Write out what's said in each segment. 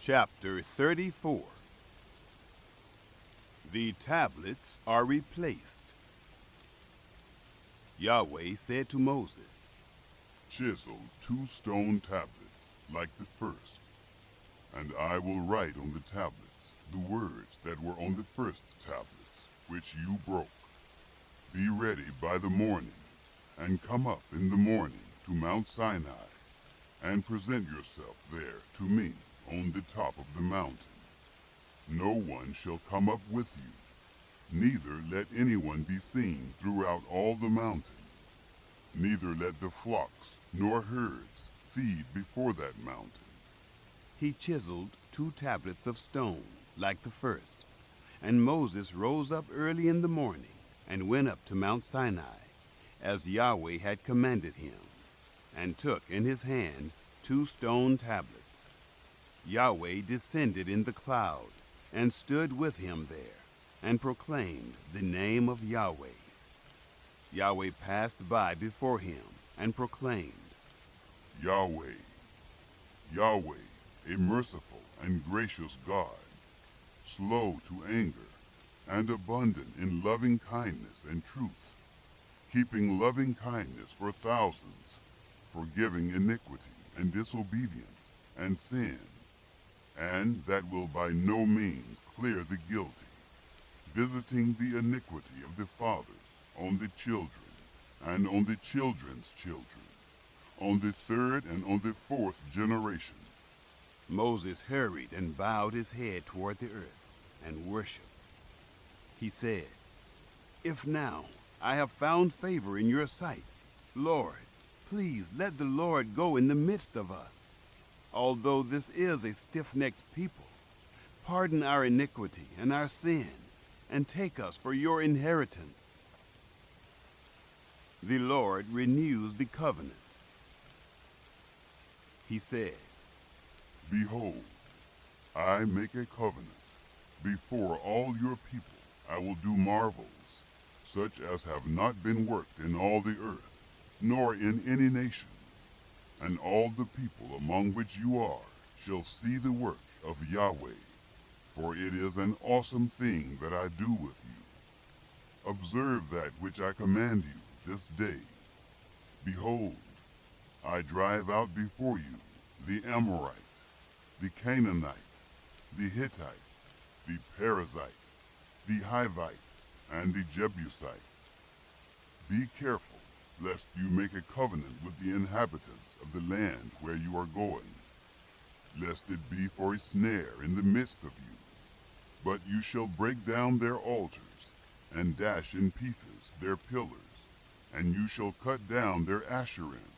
Chapter 34. The tablets are replaced. Yahweh said to Moses, "Chisel 2 stone tablets like the first, and I will write on the tablets the words that were on the first tablets, which you broke. Be ready by the morning, and come up in the morning to Mount Sinai, and present yourself there to me on the top of the mountain. No one shall come up with you, neither let anyone be seen throughout all the mountain. Neither let the flocks nor herds feed before that mountain." He chiseled 2 tablets of stone, like the first. And Moses rose up early in the morning, and went up to Mount Sinai, as Yahweh had commanded him, and took in his hand 2 stone tablets. Yahweh descended in the cloud, and stood with him there, and proclaimed the name of Yahweh. Yahweh passed by before him, and proclaimed, "Yahweh, Yahweh, a merciful and gracious God, slow to anger, and abundant in loving kindness and truth, keeping loving kindness for thousands, forgiving iniquity and disobedience and sin, and that will by no means clear the guilty, visiting the iniquity of the fathers on the children, and on the children's children, on the 3rd and on the 4th generation." Moses hurried and bowed his head toward the earth, and worshipped. He said, "If now I have found favor in your sight, Lord, please let the Lord go in the midst of us. Although this is a stiff-necked people, pardon our iniquity and our sin, and take us for your inheritance." The Lord renews the covenant. He said, "Behold, I make a covenant. Before all your people I will do marvels, such as have not been worked in all the earth, nor in any nation. And all the people among which you are shall see the work of Yahweh, for it is an awesome thing that I do with you. Observe that which I command you this day. Behold, I drive out before you the Amorite, the Canaanite, the Hittite, the Perizzite, the Hivite, and the Jebusite. Be careful lest you make a covenant with the inhabitants of the land where you are going, lest it be for a snare in the midst of you. But you shall break down their altars, and dash in pieces their pillars, and you shall cut down their Asherim,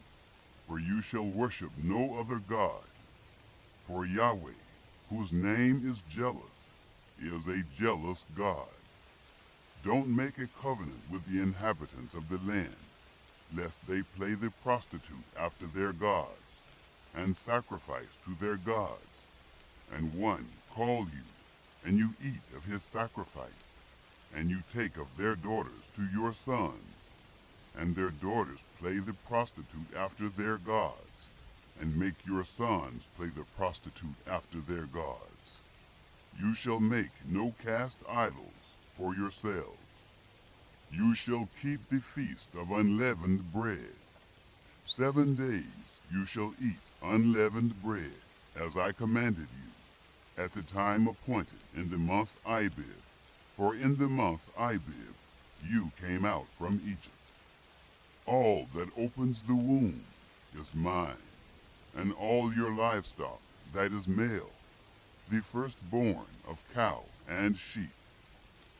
for you shall worship no other God. For Yahweh, whose name is jealous, is a jealous God. Don't make a covenant with the inhabitants of the land, lest they play the prostitute after their gods, and sacrifice to their gods, and one call you, and you eat of his sacrifice, and you take of their daughters to your sons, and their daughters play the prostitute after their gods, and make your sons play the prostitute after their gods. You shall make no cast idols for yourselves. You shall keep the feast of unleavened bread. 7 days you shall eat unleavened bread, as I commanded you, at the time appointed in the month Abib, for in the month Abib you came out from Egypt. All that opens the womb is mine, and all your livestock that is male, the firstborn of cow and sheep,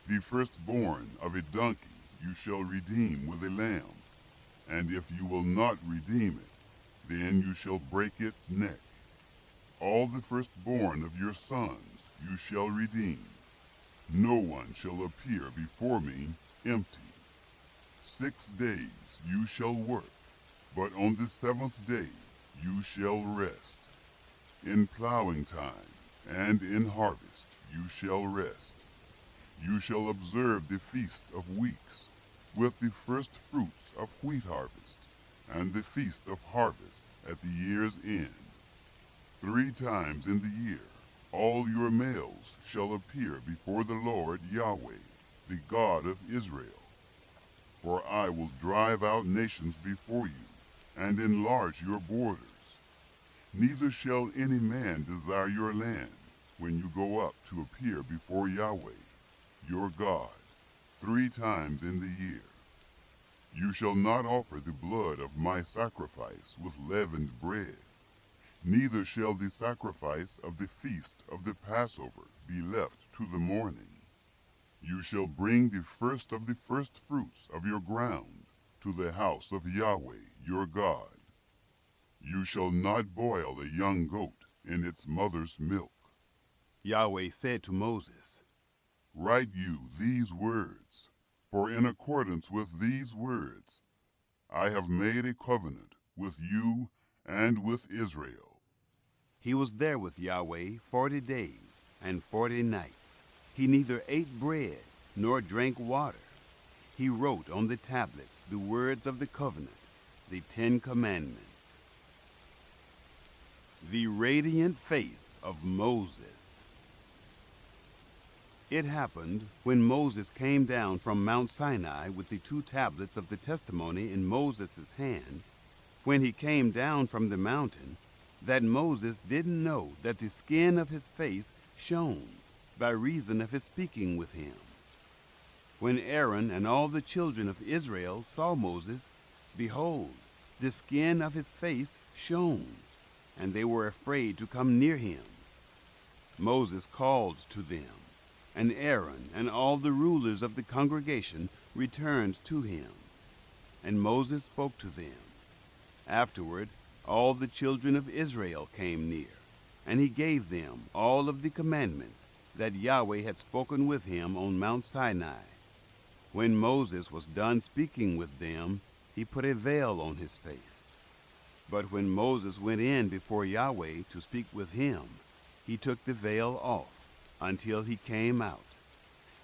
the firstborn of a donkey you shall redeem with a lamb, and if you will not redeem it, then you shall break its neck. All the firstborn of your sons you shall redeem. No one shall appear before me empty. 6 days you shall work, but on the 7th day you shall rest. In plowing time and in harvest you shall rest. You shall observe the feast of weeks, with the first fruits of wheat harvest, and the feast of harvest at the year's end. 3 times in the year All your males shall appear before the Lord Yahweh, the God of Israel. For I will drive out nations before you, and enlarge your borders. Neither shall any man desire your land when you go up to appear before Yahweh, your God, 3 times in the year. You shall not offer the blood of my sacrifice with leavened bread, neither shall the sacrifice of the feast of the Passover be left to the morning. You shall bring the first of the firstfruits of your ground to the house of Yahweh your God. You shall not boil a young goat in its mother's milk. Yahweh said to Moses, Write you these words, for in accordance with these words I have made a covenant with you and with Israel. He was there with Yahweh 40 days and 40 nights. He neither ate bread nor drank water. He wrote on the tablets the words of the covenant, the 10 Commandments. The radiant face of Moses. It happened when Moses came down from Mount Sinai with the 2 tablets of the testimony in Moses' hand, when he came down from the mountain, that Moses didn't know that the skin of his face shone by reason of his speaking with him. When Aaron and all the children of Israel saw Moses, behold, the skin of his face shone, and they were afraid to come near him. Moses called to them, and Aaron and all the rulers of the congregation returned to him. And Moses spoke to them. Afterward, all the children of Israel came near, and he gave them all of the commandments that Yahweh had spoken with him on Mount Sinai. When Moses was done speaking with them, he put a veil on his face. But when Moses went in before Yahweh to speak with him, he took the veil off until he came out.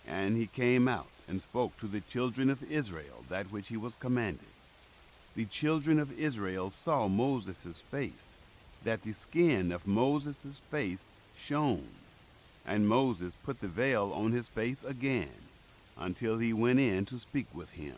And he came out and spoke to the children of Israel that which he was commanded. The children of Israel saw Moses' face, that the skin of Moses' face shone. And Moses put the veil on his face again, until he went in to speak with him.